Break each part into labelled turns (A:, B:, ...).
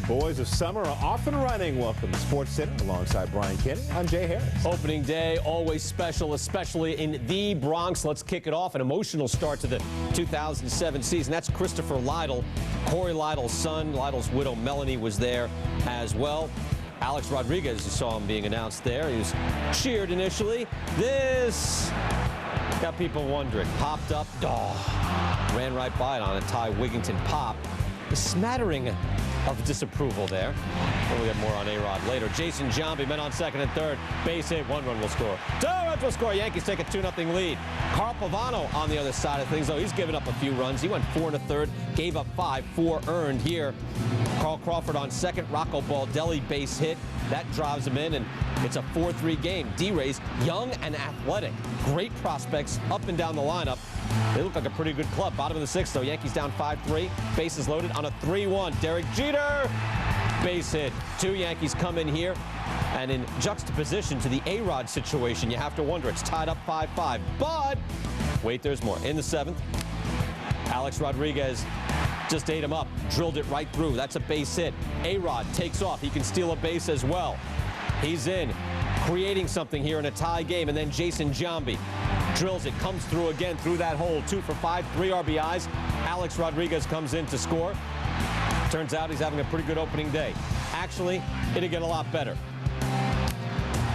A: Boys of summer are off and running. Welcome to SportsCenter alongside Brian Kenny. I'm Jay Harris.
B: Opening day, always special, especially in the Bronx. Let's kick it off. An emotional start to the 2007 season. That's Christopher Lytle, Corey Lytle's son. Lytle's widow, Melanie, was there as well. Alex Rodriguez, you saw him being announced there. He was cheered initially. This got people wondering. Popped up, ran right by it on a Ty Wigginton pop. A smattering of disapproval there. Well, we have more on A-Rod later. Jason Giambi, men on second and third. Base hit, 1 run will score. 2 runs will score. Yankees take a 2-0 lead. Carl Pavano on the other side of things, though. He's given up a few runs. He went 4 1/3, gave up 5, 4 earned here. Carl Crawford on second. Rocco Baldelli base hit. That drives him in, and it's a 4-3 game. D-Rays, young and athletic. Great prospects up and down the lineup. They look like a pretty good club. Bottom of the 6th, though. Yankees down 5-3. Bases loaded on a 3-1. Derek Jeter, base hit. 2 Yankees come in here. And in juxtaposition to the A-Rod situation, you have to wonder. It's tied up 5-5. But wait, there's more. In the 7th, Alex Rodriguez just ate him up. Drilled it right through. That's a base hit. A-Rod takes off. He can steal a base as well. He's in, creating something here in a tie game. And then Jason Giambi drills it, comes through again through that hole. 2 for 5, 3 RBIs. Alex Rodriguez comes in to score. Turns out he's having a pretty good opening day. Actually, it'll get a lot better.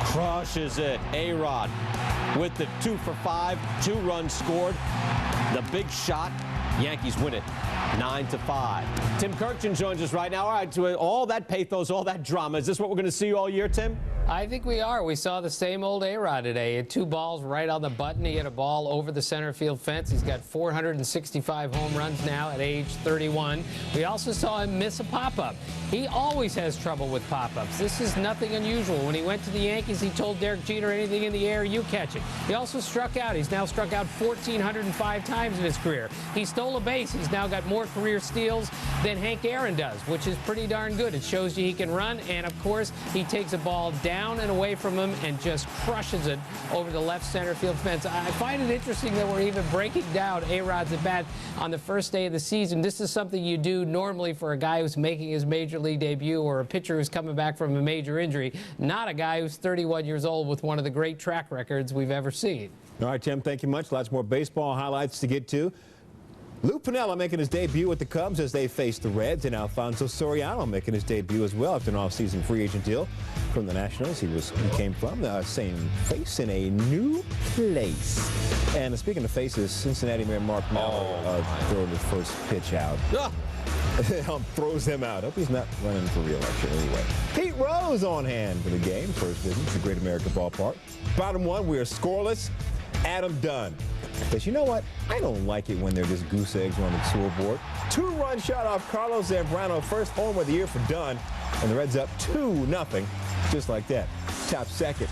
B: Crushes it. A-Rod with the 2 for 5, 2 runs scored. The big shot. Yankees win it 9-5. Tim Kirkjian joins us right now. All right, to all that pathos, all that drama, is this what we're going to see all year, Tim?
C: I think we are. We saw the same old A-Rod today. He had 2 balls right on the button. He hit a ball over the center field fence. He's got 465 home runs now at age 31. We also saw him miss a pop-up. He always has trouble with pop-ups. This is nothing unusual. When he went to the Yankees, he told Derek Jeter, anything in the air, you catch it. He also struck out. He's now struck out 1,405 times in his career. He stole a base. He's now got more career steals than Hank Aaron does, which is pretty darn good. It shows you he can run, and of course, he takes a ball down and away from him and just crushes it over the left center field fence. I find it interesting that we're even breaking down A-Rod's at bat on the first day of the season. This is something you do normally for a guy who's making his major league debut or a pitcher who's coming back from a major injury, not a guy who's 31 years old with one of the great track records we've ever seen.
A: All right, Tim, thank you much. Lots more baseball highlights to get to. Lou Piniella making his debut with the Cubs as they face the Reds, and Alfonso Soriano making his debut as well after an off-season free agent deal from the Nationals. He came from the same face in a new place. And speaking of faces, Cincinnati Mayor Mark Mallard throwing his first pitch out. Throws him out. Hope he's not running for re-election anyway. Pete Rose on hand for the game. First visit to the Great American Ballpark. Bottom 1, we are scoreless. Adam Dunn. But you know what? I don't like it when they're just goose eggs on the scoreboard. 2-run shot off Carlos Zambrano. First home of the year for Dunn. And the Reds up 2-0. Just like that. Top second,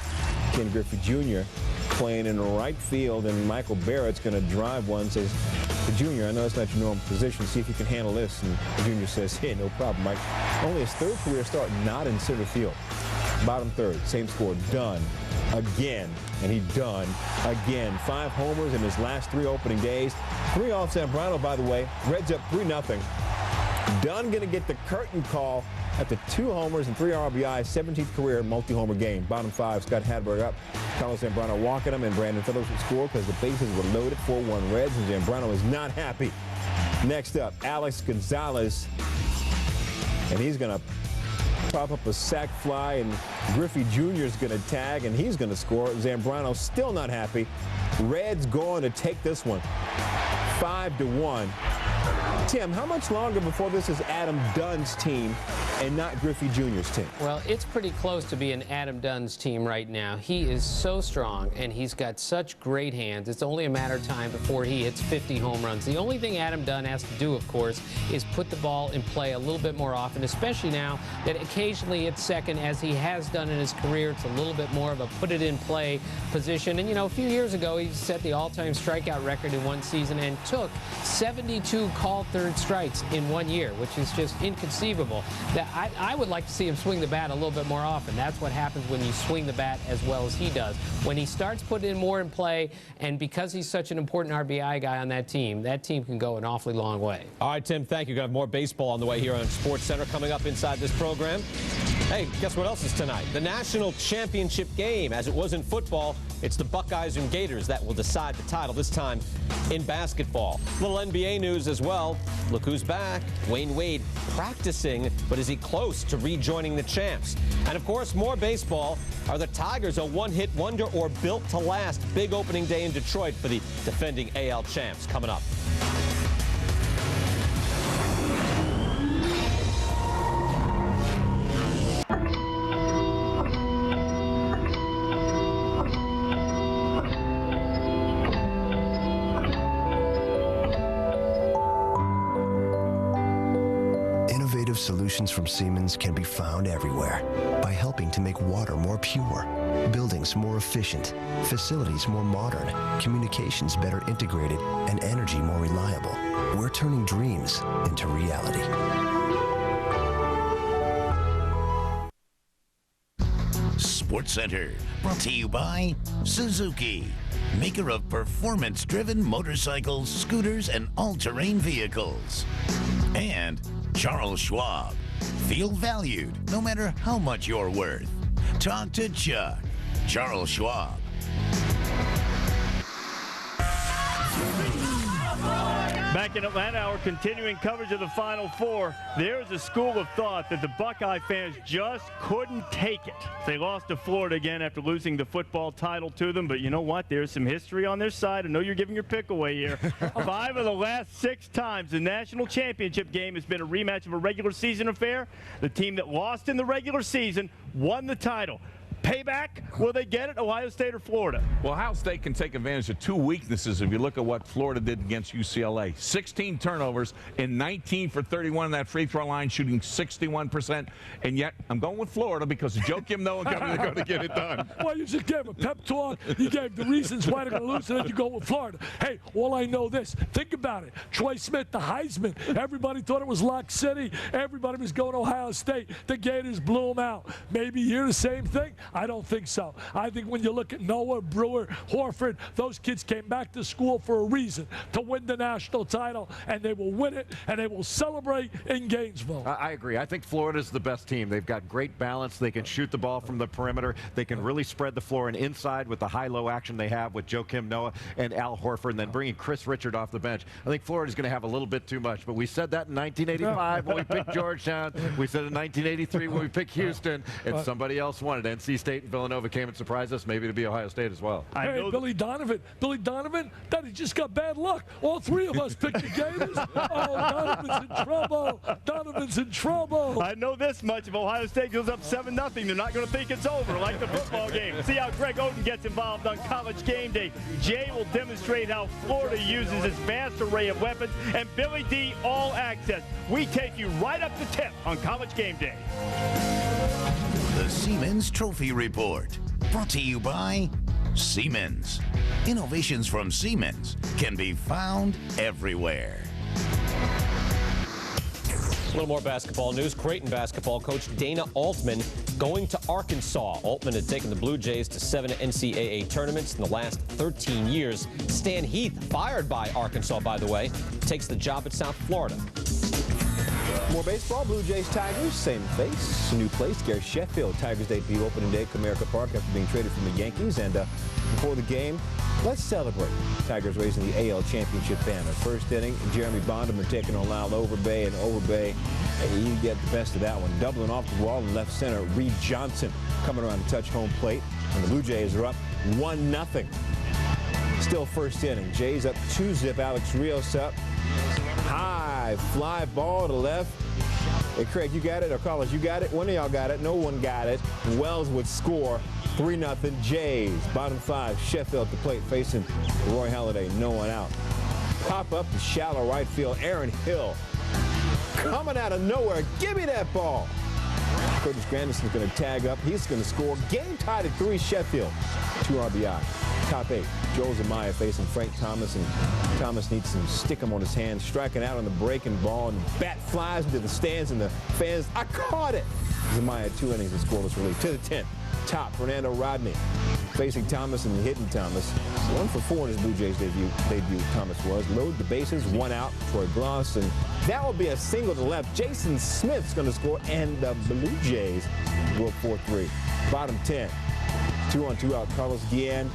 A: Ken Griffey Jr. playing in right field. And Michael Barrett's going to drive one. Says to Jr., I know it's not your normal position. See if you can handle this. And the Jr. says, hey, no problem, Mike. Only his 3rd career start not in center field. Bottom 3rd, same score, Dunn again, and he done again. 5 homers in his last 3 opening days. 3 off Zambrano, by the way. Reds up 3-0. Dunn going to get the curtain call after 2 homers and 3 RBIs, 17th career multi-homer game. Bottom 5, Scott Hadberg up. Carlos Zambrano walking him, and Brandon Phillips would score because the bases were loaded. 4-1 Reds, and Zambrano is not happy. Next up, Alex Gonzalez, and he's going to pop up a sac fly, and Griffey Jr. is going to tag, and he's going to score. Zambrano still not happy. Reds going to take this one 5-1. Tim, how much longer before this is Adam Dunn's team and not Griffey Jr.'s team?
C: Well, it's pretty close to being Adam Dunn's team right now. He is so strong, and he's got such great hands. It's only a matter of time before he hits 50 home runs. The only thing Adam Dunn has to do, of course, is put the ball in play a little bit more often, especially now that occasionally it's second, as he has done in his career. It's a little bit more of a put-it-in-play position. And, you know, a few years ago, he set the all-time strikeout record in one season and took 72 called third strikes in 1 year, which is just inconceivable. That I would like to see him swing the bat a little bit more often. That's what happens when you swing the bat as well as he does. When he starts putting in more in play, and because he's such an important RBI guy on that team can go an awfully long way.
B: All right, Tim, thank you. Got more baseball on the way here on SportsCenter coming up inside this program. Hey, guess what else is tonight? The national championship game. As it was in football, it's the Buckeyes and Gators that will decide the title, this time in basketball. Little NBA news as well. Look who's back. Wayne Wade practicing, but is he close to rejoining the champs? And of course, more baseball. Are the Tigers a one-hit wonder or built to last? Big opening day in Detroit for the defending AL champs coming up.
D: Solutions from Siemens can be found everywhere by helping to make water more pure, buildings more efficient, facilities more modern, communications better integrated, and energy more reliable. We're turning dreams into reality.
E: SportsCenter, brought to you by Suzuki, maker of performance-driven motorcycles, scooters, and all-terrain vehicles. And Charles Schwab. Feel valued no matter how much you're worth. Talk to Chuck. Charles Schwab.
F: Back in Atlanta, our continuing coverage of the Final Four. There's a school of thought that the Buckeye fans just couldn't take it. They lost to Florida again after losing the football title to them, but you know what? There's some history on their side. I know you're giving your pick away here. 5 of the last 6 times the national championship game has been a rematch of a regular season affair. The team that lost in the regular season won the title. Payback, will they get it? Ohio State or Florida?
G: Well, Ohio State can take advantage of 2 weaknesses if you look at what Florida did against UCLA. 16 turnovers and 19 for 31 on that free throw line, shooting 61%. And yet, I'm going with Florida because Joakim Noah coming to go to get it done.
H: Well, you just gave a pep talk. You gave the reasons why they're going to lose, and then you go with Florida. Hey, all I know this. Think about it. Troy Smith, the Heisman. Everybody thought it was Lock City. Everybody was going to Ohio State. The Gators blew them out. Maybe you're the same thing? I don't think so. I think when you look at Noah, Brewer, Horford, those kids came back to school for a reason, to win the national title, and they will win it, and they will celebrate in Gainesville.
I: I agree. I think Florida's the best team. They've got great balance. They can shoot the ball from the perimeter. They can really spread the floor and inside with the high-low action they have with Joakim Noah and Al Horford, and then bringing Chris Richard off the bench. I think Florida's going to have a little bit too much, but we said that in 1985 when we picked Georgetown. We said in 1983 when we picked Houston, and somebody else wanted NC State and Villanova came and surprised us, maybe to be Ohio State as well.
H: Hey, Billy Donovan. Billy Donovan, that he just got bad luck. All 3 of us picked the Gators. Oh, Donovan's in trouble. Donovan's in trouble.
F: I know this much. If Ohio State goes up 7-0, they're not going to think it's over like the football game. See how Greg Oden gets involved on College Game Day. Jay will demonstrate how Florida uses its vast array of weapons, and Billy D, all access. We take you right up the tip on College Game Day.
E: The Siemens Trophy Report, brought to you by Siemens. Innovations from Siemens can be found everywhere.
B: A little more basketball news. Creighton basketball coach Dana Altman going to Arkansas. Altman had taken the Blue Jays to 7 NCAA tournaments in the last 13 years. Stan Heath, fired by Arkansas, by the way, takes the job at South Florida.
A: More baseball. Blue Jays, Tigers, same face, new place. Gary Sheffield, Tigers debut opening day at Comerica Park after being traded from the Yankees. And before the game, let's celebrate. Tigers raising the AL championship banner. First inning, Jeremy Bonderman taking on Lyle Overbay, and Overbay, he get the best of that one. Doubling off the wall in left center, Reed Johnson coming around to touch home plate. And the Blue Jays are up 1-0. Still first inning. Jays up 2-0. Alex Rios up. High fly ball to left. Hey, Craig, you got it? Or Carlos, you got it? One of y'all got it. No one got it. Wells would score 3-0 Jays. Bottom 5, Sheffield at the plate facing Roy Halladay. No one out. Pop up to shallow right field. Aaron Hill coming out of nowhere. Give me that ball. Curtis Granderson's going to tag up. He's going to score. Game tied at 3, Sheffield. 2 RBI. Top 8. Joel Zamaya facing Frank Thomas, and Thomas needs some stick-em on his hand, striking out on the breaking ball, and the bat flies into the stands, and the fans, I caught it! Zamaya had 2 innings of scoreless relief. To the 10th. Top, Fernando Rodney facing Thomas and hitting Thomas. 1 for 4 in his Blue Jays debut, Thomas was. Load the bases, 1 out, Troy Gloss, and that will be a single to left. Jason Smith's going to score, and the Blue Jays go up 4-3. Bottom 10. 2 on 2 out, Carlos Guillen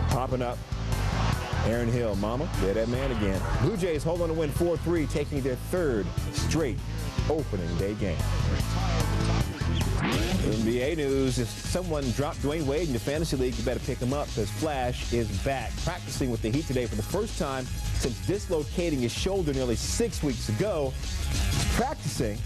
A: popping up. Aaron Hill, mama, they're that man again. Blue Jays hold on to win 4-3, taking their 3rd straight opening day game. NBA news, if someone dropped Dwayne Wade in your fantasy league, you better pick him up because Flash is back practicing with the Heat today for the first time since dislocating his shoulder nearly 6 weeks ago. Practicing.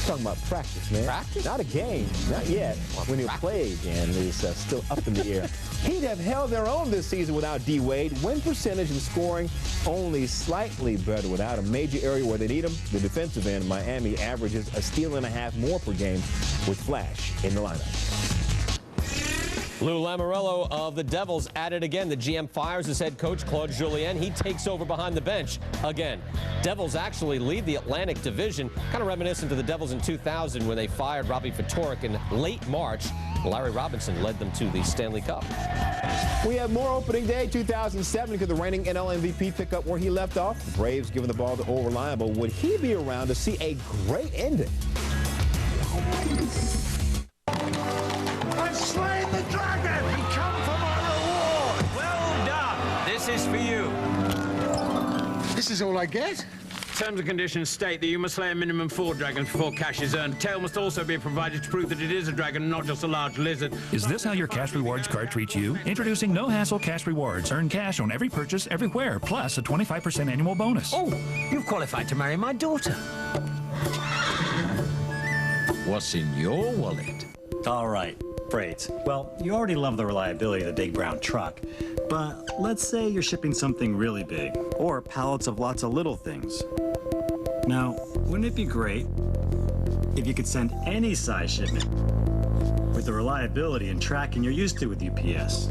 A: Talking about practice, man.
C: Practice?
A: Not a game. Not yet. When he'll play again is still up in the air. He'd have held their own this season without D. Wade. Win percentage and scoring only slightly better without a major area where they need him. The defensive end, Miami, averages a steal and a half more per game with Flash in the lineup.
B: Lou Lamoriello of the Devils at it again. The GM fires his head coach, Claude Julien. He takes over behind the bench again. Devils actually lead the Atlantic Division, kind of reminiscent to the Devils in 2000 when they fired Robbie Ftorek in late March. Larry Robinson led them to the Stanley Cup.
A: We have more opening day 2007. Could the reigning NL MVP pick up where he left off? The Braves giving the ball to Old Reliable. Would he be around to see a great ending?
J: I've slain the dragon and come for my reward.
K: Well done. This is for you.
J: This is all I get?
K: Terms and conditions state that you must slay a minimum 4 dragons before cash is earned. Tail must also be provided to prove that it is a dragon and not just a large lizard.
L: Is this how your Cash Rewards card treats you? Introducing No Hassle Cash Rewards. Earn cash on every purchase everywhere, plus a 25% annual bonus.
K: Oh, you've qualified to marry my daughter. What's in your wallet?
M: All right, freight. Well, you already love the reliability of the big brown truck, but let's say you're shipping something really big, or pallets of lots of little things. Now, wouldn't it be great if you could send any size shipment with the reliability and tracking you're used to with UPS?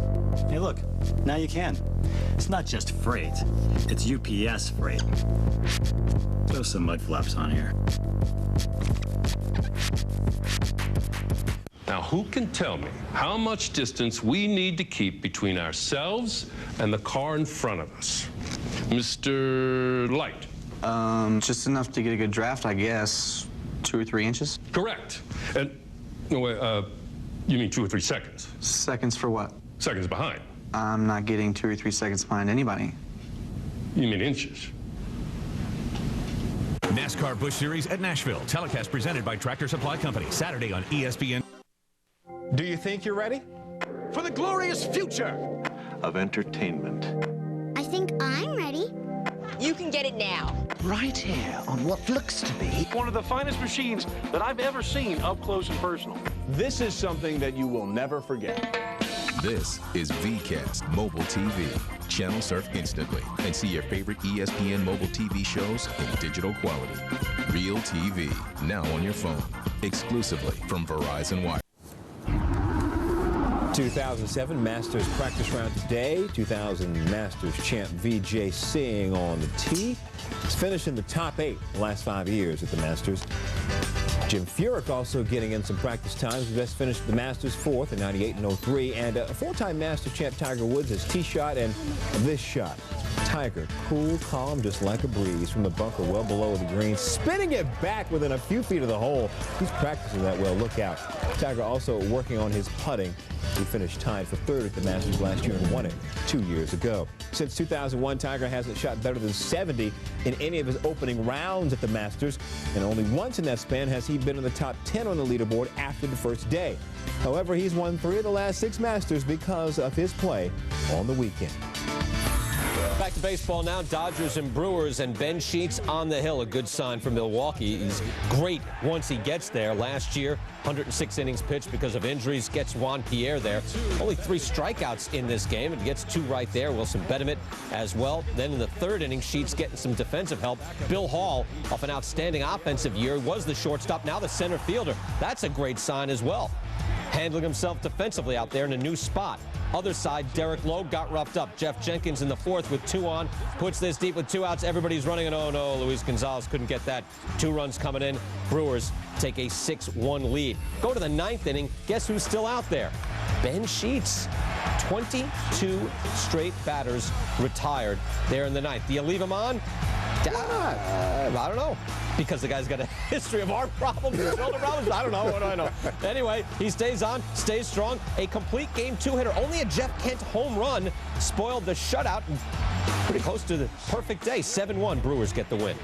M: Hey, look, now you can. It's not just freight, it's UPS freight. Throw some mud flaps on here.
N: Now, who can tell me how much distance we need to keep between ourselves and the car in front of us? Mr. Light.
O: Just enough to get a good draft, I guess. 2 or 3 inches?
N: Correct. And, no, wait, you mean 2 or 3 seconds?
O: Seconds for what?
N: Seconds behind.
O: I'm not getting 2 or 3 seconds behind anybody.
N: You mean inches?
P: NASCAR Busch Series at Nashville. Telecast presented by Tractor Supply Company. Saturday on ESPN.
A: Do you think you're ready?
J: For the glorious future
I: of entertainment.
Q: I think I'm ready.
R: You can get it now.
J: Right here on what looks to be
S: one of the finest machines that I've ever seen up close and personal.
T: This is something that you will never forget.
U: This is VCast Mobile TV. Channel surf instantly and see your favorite ESPN mobile TV shows in digital quality. Real TV, now on your phone. Exclusively from Verizon Wireless.
A: 2007 Masters practice round today. 2000 Masters champ Vijay Singh on the tee. He's finished in the top 8 the last 5 years at the Masters. Jim Furyk also getting in some practice times. He just finished the Masters 4th in 98 and 03. And a 4-time Masters champ Tiger Woods has tee shot and this shot. Tiger, cool, calm, just like a breeze from the bunker well below the green, spinning it back within a few feet of the hole. He's practicing that well. Look out. Tiger also working on his putting. He finished tied for 3rd at the Masters last year and won it 2 years ago. Since 2001, Tiger hasn't shot better than 70 in any of his opening rounds at the Masters, and only once in that span has he been in the top 10 on the leaderboard after the first day. However, he's won 3 of the last 6 Masters because of his play on the weekend.
B: Back to baseball now. Dodgers and Brewers, and Ben Sheets on the hill. A good sign for Milwaukee. He's great once he gets there. Last year, 106 innings pitched because of injuries. Gets Juan Pierre there. Only 3 strikeouts in this game, and gets 2 right there. Wilson Betemit as well. Then in the 3rd inning, Sheets getting some defensive help. Bill Hall, off an outstanding offensive year, was the shortstop, now the center fielder. That's a great sign as well. handling himself defensively out there in a new spot. Other side, Derek Lowe got roughed up. Jeff Jenkins in the fourth with 2 on, puts this deep with 2 outs. Everybody's running, and oh no, Luis Gonzalez couldn't get that. 2 runs coming in. Brewers take a 6-1 lead. Go to the 9th inning. Guess who's still out there? Ben Sheets. 22 straight batters retired there in the 9th. Do you leave him on? I don't know. Because the guy's got a history of heart problems and shoulder problems. I don't know. What do I know? Anyway, he stays on, stays strong. A complete game 2-hitter. Only a Jeff Kent home run spoiled the shutout. Pretty close to the perfect day. 7-1. Brewers get the win.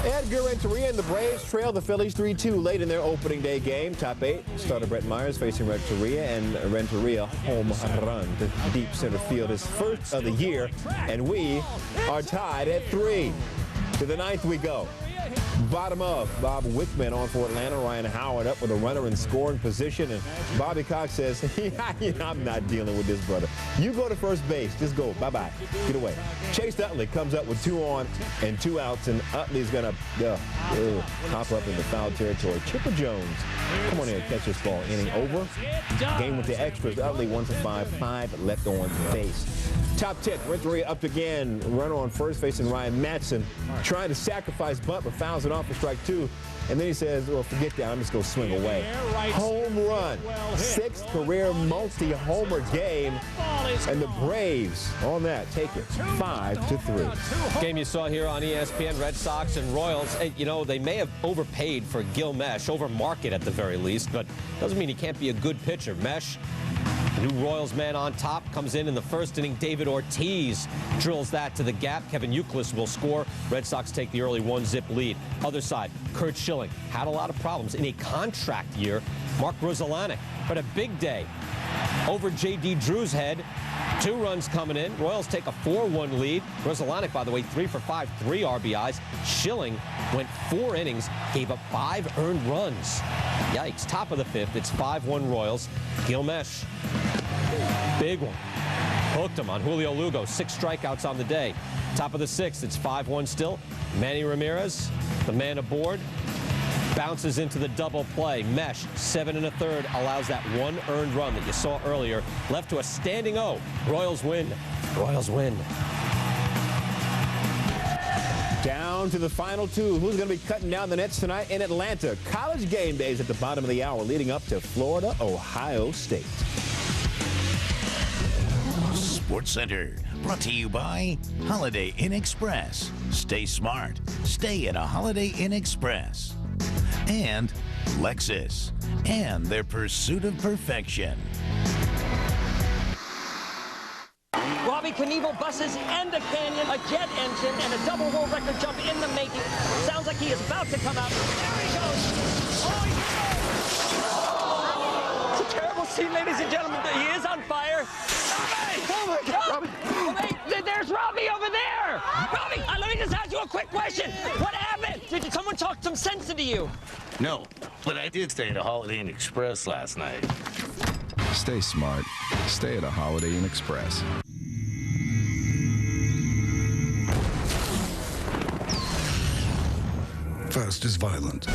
A: Edgar Renteria and the Braves trail the Phillies 3-2 late in their opening day game. Top 8, starter Brett Myers facing Renteria, and Renteria home run to deep center field, his first of the year, and we are tied at 3. To the 9th we go. Bottom of, Bob Wickman on for Atlanta. Ryan Howard up with a runner in scoring position, and Bobby Cox says, I'm not dealing with this, brother. You go to first base. Just go. Bye-bye. Get away. Chase Utley comes up with 2 on and 2 outs, and Utley's going to hop up into foul territory. Chipper Jones, come on in, catch this ball. Inning over. Game with the extras. Utley 1 for 5, 5 left on base. Top 10, Renteria up again. Runner on first facing Ryan Matson, trying to sacrifice bunt, but fouls it off for strike 2. And then he says, well, forget that. I'm just going to swing away. Home run. 6th career multi-homer game. And the Braves on that take it 5-3.
B: Game you saw here on ESPN, Red Sox and Royals. You know, they may have overpaid for Gil Mesh, over market at the very least, but doesn't mean he can't be a good pitcher. Mesh, new Royals man on top, comes in the first inning. David Ortiz drills that to the gap. Kevin Youkilis will score. Red Sox take the early 1-zip lead. Other side, Kurt Schilling had a lot of problems in a contract year. Mark Grudzielanek, but a big day over J.D. Drew's head. 2 runs coming in. Royals take a 4-1 lead. Grudzielanek, by the way, 3 for 5, 3 RBIs. Schilling went 4 innings, gave up 5 earned runs. Yikes. Top of the 5th, it's 5-1 Royals. Gil Mesh, big one. Hooked him on Julio Lugo. 6 strikeouts on the day. Top of the 6th, it's 5-1 still. Manny Ramirez, the man aboard, bounces into the double play. Mesh, 7 1/3, allows that 1 earned run that you saw earlier. Left to a standing O. Royals win. Royals win.
A: Down to the final 2. Who's going to be cutting down the nets tonight in Atlanta? College game days at the bottom of the hour, leading up to Florida, Ohio State.
E: SportsCenter, brought to you by Holiday Inn Express. Stay smart. Stay at a Holiday Inn Express. And Lexus and their pursuit of perfection.
D: Robbie Knievel buses and a canyon, a jet engine, and a double world record jump in the making. Sounds like he is about to come out. There he goes. Oh, he goes. It's a terrible scene, ladies and gentlemen. He is on fire. Robbie! Oh, my God. Robbie. Oh, wait, there's Robbie over there. Robbie, let me just ask you a quick question. What happened? Did someone talk some sense into you?
V: No, but I did stay at a Holiday Inn Express last night.
U: Stay smart. Stay at a Holiday Inn Express.
W: Fast is violent.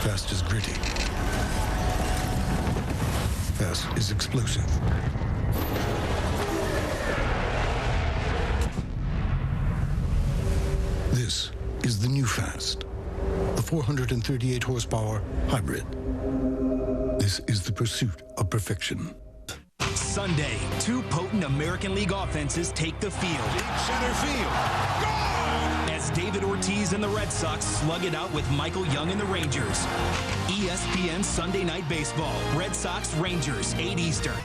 W: Fast is gritty. Fast is explosive. This is the new Fast, the 438 horsepower hybrid. This is the pursuit of perfection.
X: Sunday, 2 potent American League offenses take the field.
J: Deep center field.
X: As David Ortiz and the Red Sox slug it out with Michael Young and the Rangers. ESPN Sunday Night Baseball. Red Sox Rangers, 8 Eastern.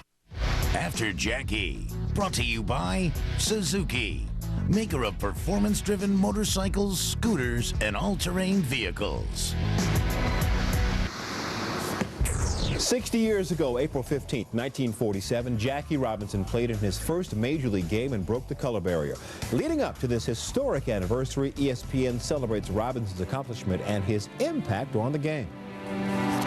E: After Jackie, brought to you by Suzuki, maker of performance-driven motorcycles, scooters, and all-terrain vehicles.
A: 60 years ago, April 15th, 1947, Jackie Robinson played in his first Major League game and broke the color barrier. Leading up to this historic anniversary, ESPN celebrates Robinson's accomplishment and his impact on the game.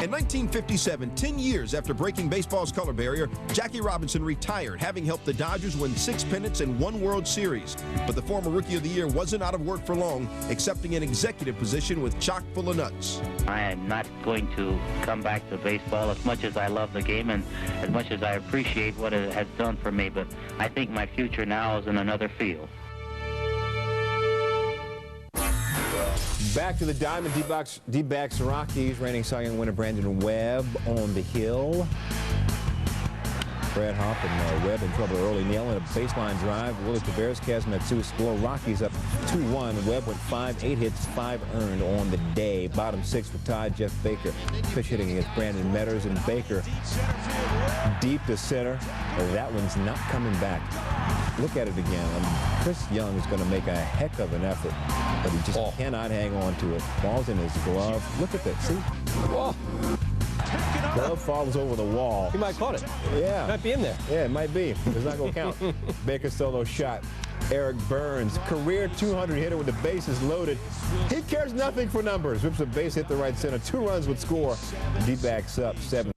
C: In 1957, 10 years after breaking baseball's color barrier, Jackie Robinson retired, having helped the Dodgers win 6 pennants and 1 World Series. But the former Rookie of the Year wasn't out of work for long, accepting an executive position with chock full of nuts.
F: I am not going to come back to baseball as much as I love the game and as much as I appreciate what it has done for me, but I think my future now is in another field.
A: Back to the Diamond D-backs Rockies. Reigning Cy Young winner Brandon Webb on the hill. Brad Hopp and Webb in trouble early. Nailing a baseline drive. Willie Tavares cast Matsui score. Rockies up 2-1. Webb went 5, 8 hits, 5 earned on the day. Bottom 6 with Todd Jeff Baker. Pitch hitting against Brandon Metters, and Baker deep to center. That one's not coming back. Look at it again. Chris Young is going to make a heck of an effort, but he just cannot hang on to it. Ball's in his glove. Look at that. See? Whoa. Glove falls over the wall.
B: He might caught it.
A: Yeah.
B: Might be in there.
A: Yeah, it might be. It's not going to count. Baker solo shot. Eric Burns, career 200 hitter with the bases loaded. He cares nothing for numbers. Rips a base hit the right center. 2 runs would score. D-backs up 7.